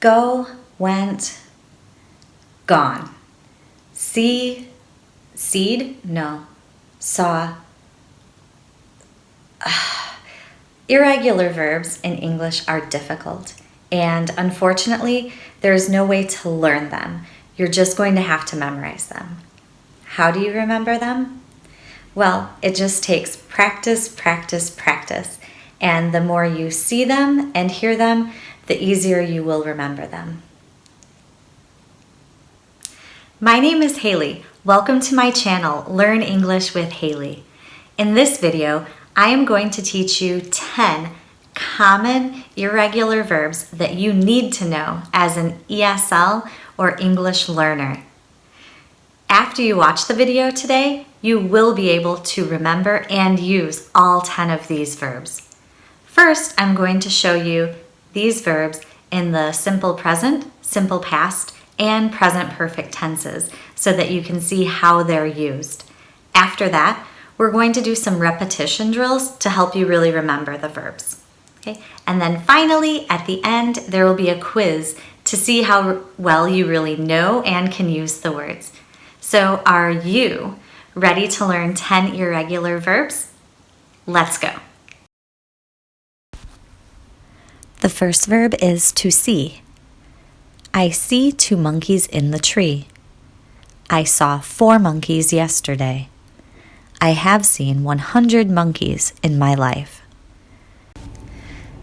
Go, went, gone. See, seed? No. Saw. Irregular verbs in English are difficult, and unfortunately, there is no way to learn them. You're just going to have to memorize them. How do you remember them? Well, it just takes practice, practice, practice. And the more you see them and hear them, the easier you will remember them. My name is Hailee. Welcome to my channel, Learn English with Hailee. In this video, I am going to teach you 10 common irregular verbs that you need to know as an ESL or English learner. After you watch the video today, you will be able to remember and use all 10 of these verbs. First, I'm going to show you these verbs in the simple present, simple past, and present perfect tenses so that you can see how they're used. After that, we're going to do some repetition drills to help you really remember the verbs. Okay? And then finally, at the end, there will be a quiz to see how well you really know and can use the words. So are you ready to learn 10 irregular verbs? Let's go. The first verb is to see. I see 2 monkeys in the tree. I saw 4 monkeys yesterday. I have seen 100 monkeys in my life.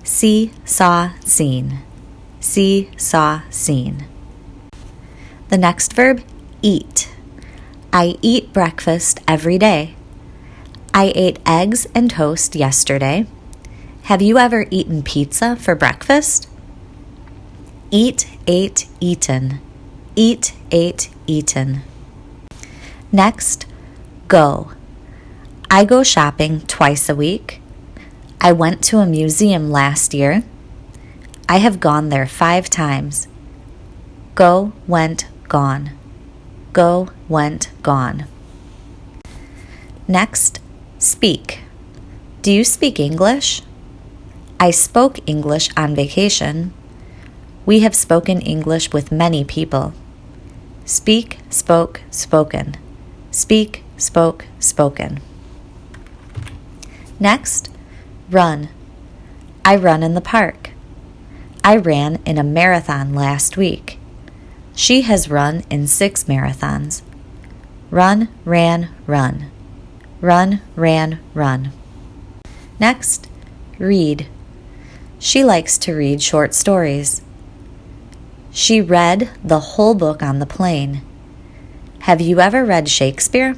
See, saw, seen. See, saw, seen. The next verb, eat. I eat breakfast every day. I ate eggs and toast yesterday. Have you ever eaten pizza for breakfast? Eat, ate, eaten. Eat, ate, eaten. Next, go. I go shopping twice a week. I went to a museum last year. I have gone there 5 times. Go, went, gone. Go, went, gone. Next, speak. Do you speak English? I spoke English on vacation. We have spoken English with many people. Speak, spoke, spoken. Speak, spoke, spoken. Next, run. I run in the park. I ran in a marathon last week. She has run in 6 marathons. Run, ran, run. Run, ran, run. Next, read. She likes to read short stories. She read the whole book on the plane. Have you ever read Shakespeare?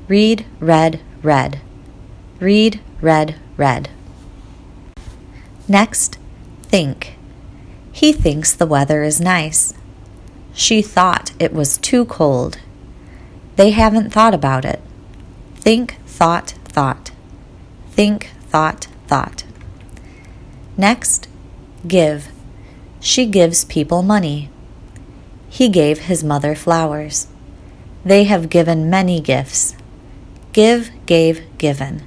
Read, read, read. Read, read, read. Next, think. He thinks the weather is nice. She thought it was too cold. They haven't thought about it. Think, thought, thought. Think, thought, thought. Next, give. She gives people money. He gave his mother flowers. They have given many gifts. Give, gave, given.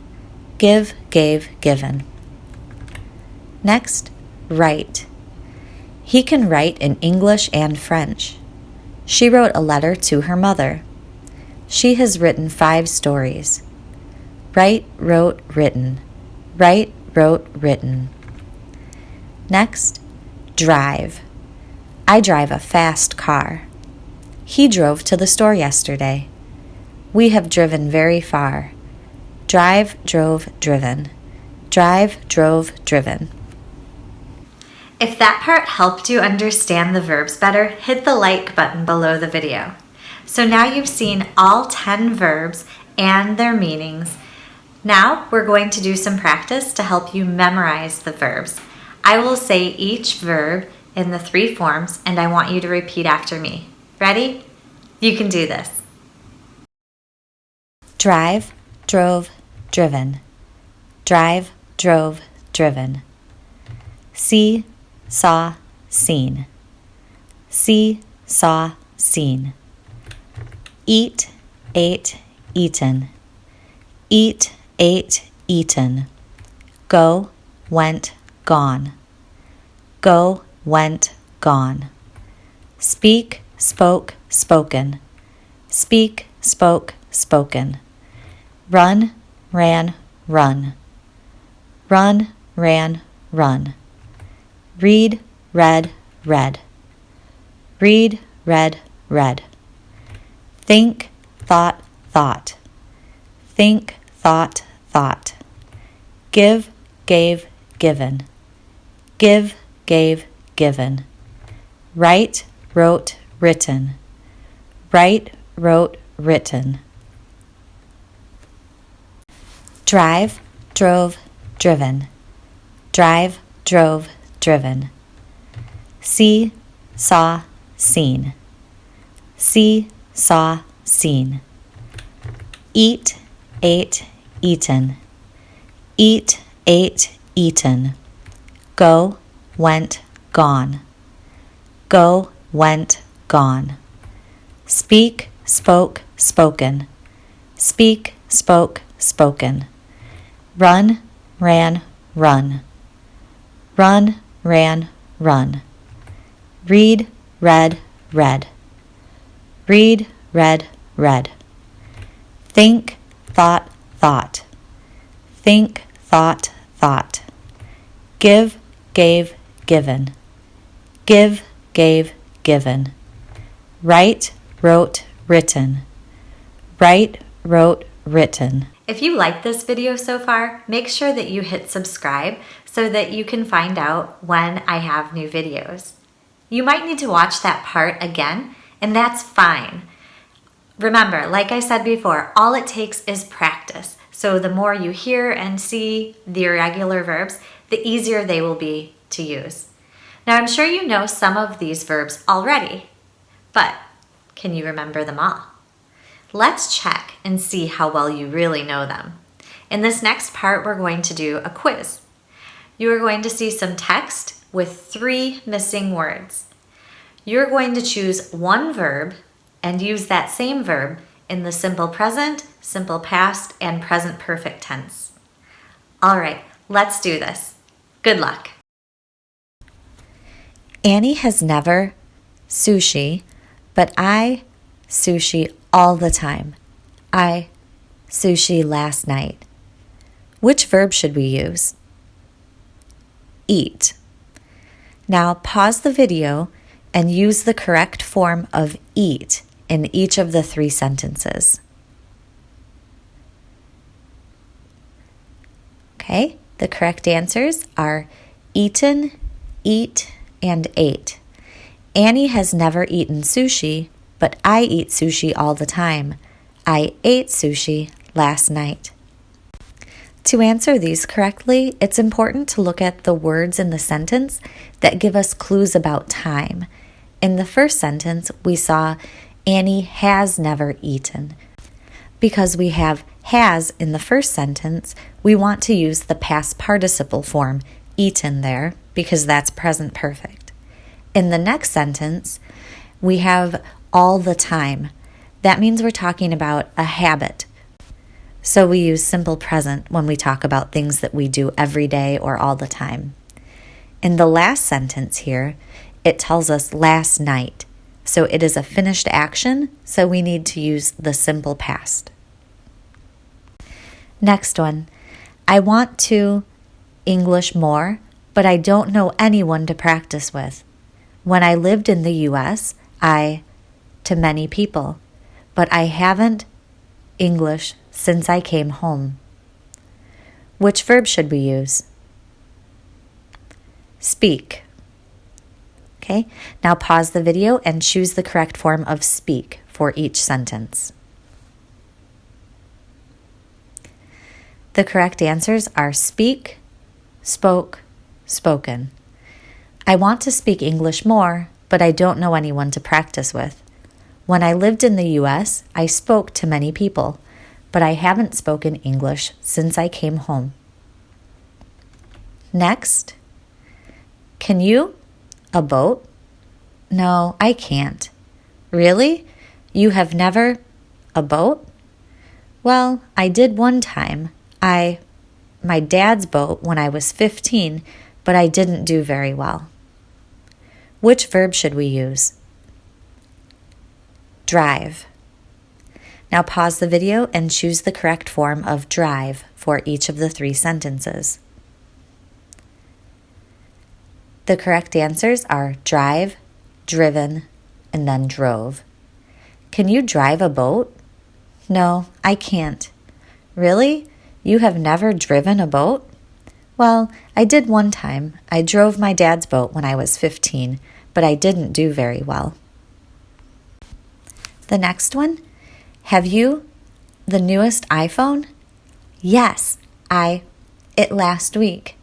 Give, gave, given. Next, write. He can write in English and French. She wrote a letter to her mother. She has written 5 stories. Write, wrote, written. Write, wrote, written. Next, drive. I drive a fast car. He drove to the store yesterday. We have driven very far. Drive, drove, driven. Drive, drove, driven. If that part helped you understand the verbs better, hit the like button below the video. So now you've seen all 10 verbs and their meanings. Now we're going to do some practice to help you memorize the verbs. I will say each verb in the 3 forms, and I want you to repeat after me. Ready? You can do this. Drive, drove, driven. Drive, drove, driven. See, saw, seen. See, saw, seen. Eat, ate, eaten. Eat, ate, eaten. Go, went, gone. Go, went, gone. Speak, spoke, spoken. Speak, spoke, spoken. Run, ran, run. Run, ran, run. Read, read, read. Read, read, read. Think, thought, thought. Think, thought, thought. Give, gave, given. Give, gave, given. Write, wrote, written. Write, wrote, written. Drive, drove, driven. Drive, drove, driven. See, saw, seen. See, saw, seen. Eat, ate, eaten. Eat, ate, eaten. Go, went, gone. Go, went, gone. Speak, spoke, spoken. Speak, spoke, spoken. Run, ran, run. Run, ran, run. Read, read, read. Read, read, read. Think, thought, thought. Think, thought, thought. Give, gave, given. Give, gave, given. Write, wrote, written. Write, wrote, written. If you like this video so far, make sure that you hit subscribe so that you can find out when I have new videos. You might need to watch that part again, and that's fine. Remember, like I said before, all it takes is practice. So the more you hear and see the irregular verbs, the easier they will be to use. Now, I'm sure you know some of these verbs already, but can you remember them all? Let's check and see how well you really know them. In this next part, we're going to do a quiz. You are going to see some text with 3 missing words. You're going to choose one verb and use that same verb in the simple present, simple past, and present perfect tense. All right, let's do this. Good luck. Annie has never sushi, but I sushi all the time. I sushi last night. Which verb should we use? Eat. Now pause the video and use the correct form of eat in each of the 3 sentences. Okay, the correct answers are eaten, eat, and ate. Annie has never eaten sushi, but I eat sushi all the time. I ate sushi last night. To answer these correctly, it's important to look at the words in the sentence that give us clues about time. In the first sentence, we saw Annie has never eaten. Because we have has in the first sentence, we want to use the past participle form, eaten there, because that's present perfect. In the next sentence, we have all the time. That means we're talking about a habit. So we use simple present when we talk about things that we do every day or all the time. In the last sentence here, it tells us last night. So it is a finished action, so we need to use the simple past. Next one. I want to English more, but I don't know anyone to practice with. When I lived in the U.S., to many people, but I haven't English since I came home. Which verb should we use? Speak. Okay, now pause the video and choose the correct form of speak for each sentence. The correct answers are speak, spoke, spoken. I want to speak English more, but I don't know anyone to practice with. When I lived in the U.S., I spoke to many people, but I haven't spoken English since I came home. Next, can you? A boat? No, I can't. Really? You have never? A boat? Well, I did one time. My dad's boat when I was 15, but I didn't do very well. Which verb should we use? Drive. Now pause the video and choose the correct form of drive for each of the 3 sentences. The correct answers are drive, driven, and then drove. Can you drive a boat? No, I can't. Really? You have never driven a boat? Well, I did one time. I drove my dad's boat when I was 15, but I didn't do very well. The next one, have you the newest iPhone? Yes, it last week.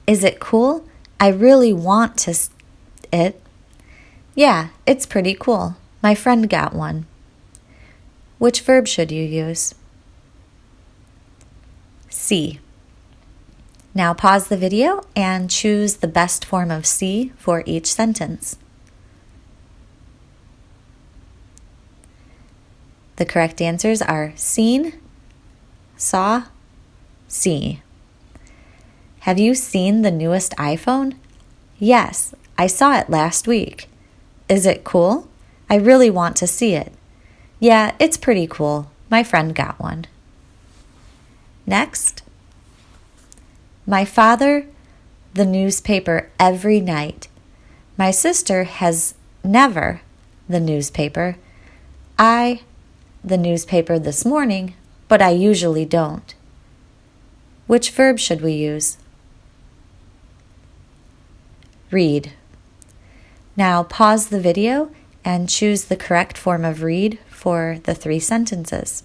Is it cool? I really want it. Yeah, it's pretty cool. My friend got one. Which verb should you use? See. Now pause the video and choose the best form of see for each sentence. The correct answers are seen, saw, see. Have you seen the newest iPhone? Yes, I saw it last week. Is it cool? I really want to see it. Yeah, it's pretty cool. My friend got one. Next. My father, the newspaper every night. My sister has never the newspaper. The newspaper this morning, but I usually don't. Which verb should we use? Read. Now pause the video and choose the correct form of read for the 3 sentences.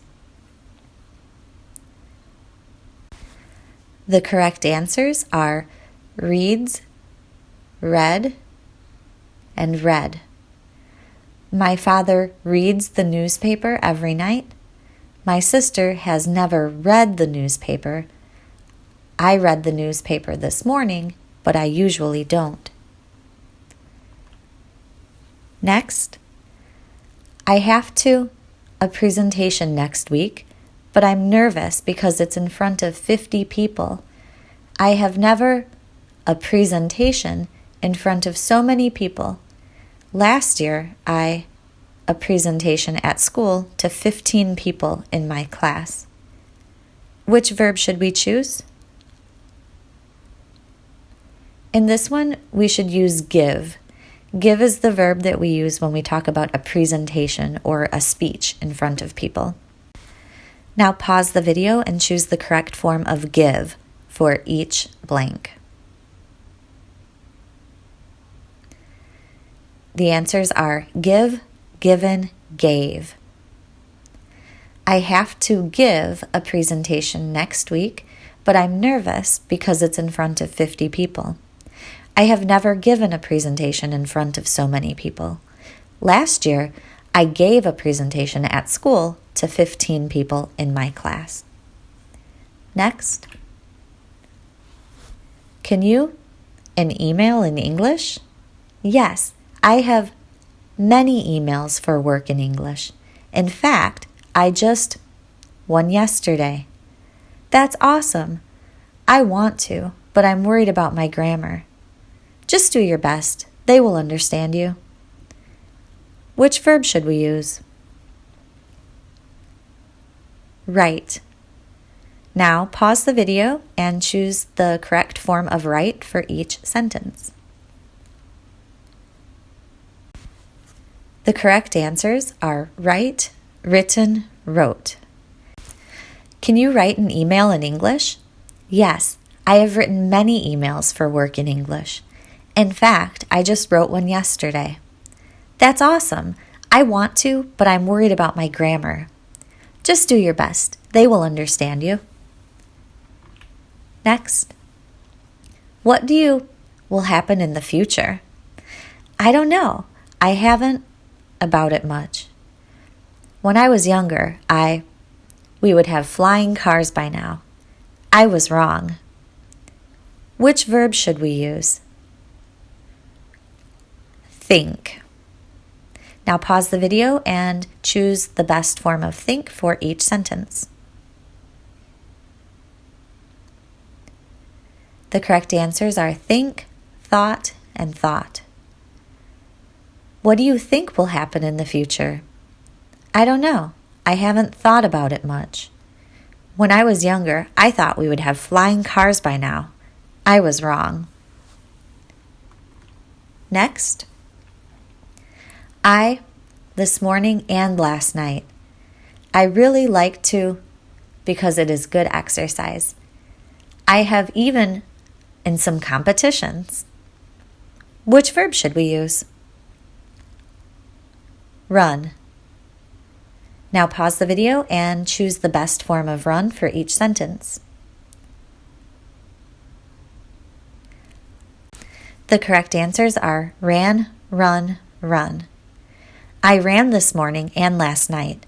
The correct answers are reads, read, and read. My father reads the newspaper every night. My sister has never read the newspaper. I read the newspaper this morning, but I usually don't. Next, I have a presentation next week, but I'm nervous because it's in front of 50 people. I have never a presentation in front of so many people. Last year, a presentation at school to 15 people in my class. Which verb should we choose? In this one, we should use give. Give is the verb that we use when we talk about a presentation or a speech in front of people. Now pause the video and choose the correct form of give for each blank. The answers are give, given, gave. I have to give a presentation next week, but I'm nervous because it's in front of 50 people. I have never given a presentation in front of so many people. Last year, I gave a presentation at school to 15 people in my class. Next. Can you an email in English? Yes, I have many emails for work in English. In fact, I just one yesterday. That's awesome. I want to, but I'm worried about my grammar. Just do your best. They will understand you. Which verb should we use? Write. Now pause the video and choose the correct form of write for each sentence. The correct answers are write, written, wrote. Can you write an email in English? Yes, I have written many emails for work in English. In fact, I just wrote one yesterday. That's awesome. I want to, but I'm worried about my grammar. Just do your best. They will understand you. Next. What will happen in the future? I don't know. I haven't about it much. When I was younger, we would have flying cars by now. I was wrong. Which verb should we use? Think. Now pause the video and choose the best form of think for each sentence. The correct answers are think, thought, and thought. What do you think will happen in the future? I don't know. I haven't thought about it much. When I was younger, I thought we would have flying cars by now. I was wrong. Next. I, this morning and last night. I really like to because it is good exercise. I have even in some competitions. Which verb should we use? Run. Now pause the video and choose the best form of run for each sentence. The correct answers are ran, run, run. I ran this morning and last night.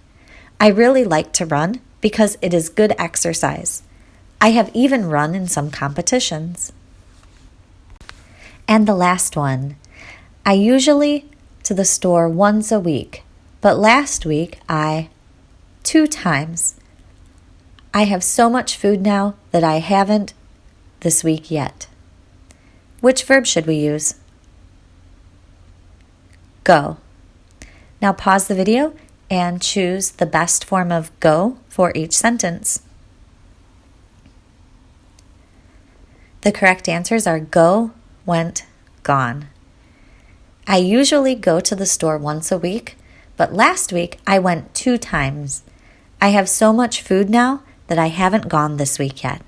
I really like to run because it is good exercise. I have even run in some competitions. And the last one. I usually to the store once a week, but last week I 2 times. I have so much food now that I haven't this week yet. Which verb should we use? Go. Now pause the video and choose the best form of go for each sentence. The correct answers are go, went, gone. I usually go to the store once a week, but last week I went 2 times. I have so much food now that I haven't gone this week yet.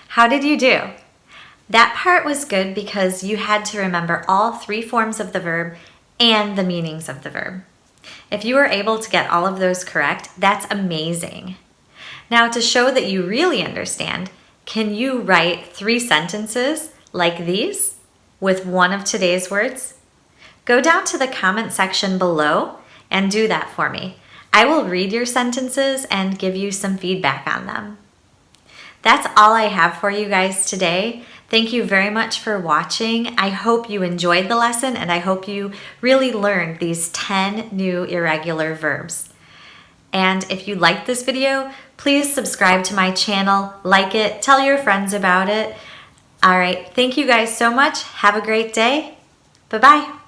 How did you do? That part was good because you had to remember all 3 forms of the verb and the meanings of the verb. If you were able to get all of those correct, that's amazing. Now, to show that you really understand, can you write 3 sentences like these with one of today's words? Go down to the comment section below and do that for me. I will read your sentences and give you some feedback on them. That's all I have for you guys today. Thank you very much for watching. I hope you enjoyed the lesson and I hope you really learned these 10 new irregular verbs. And if you liked this video, please subscribe to my channel, like it, tell your friends about it. All right, thank you guys so much. Have a great day. Bye-bye.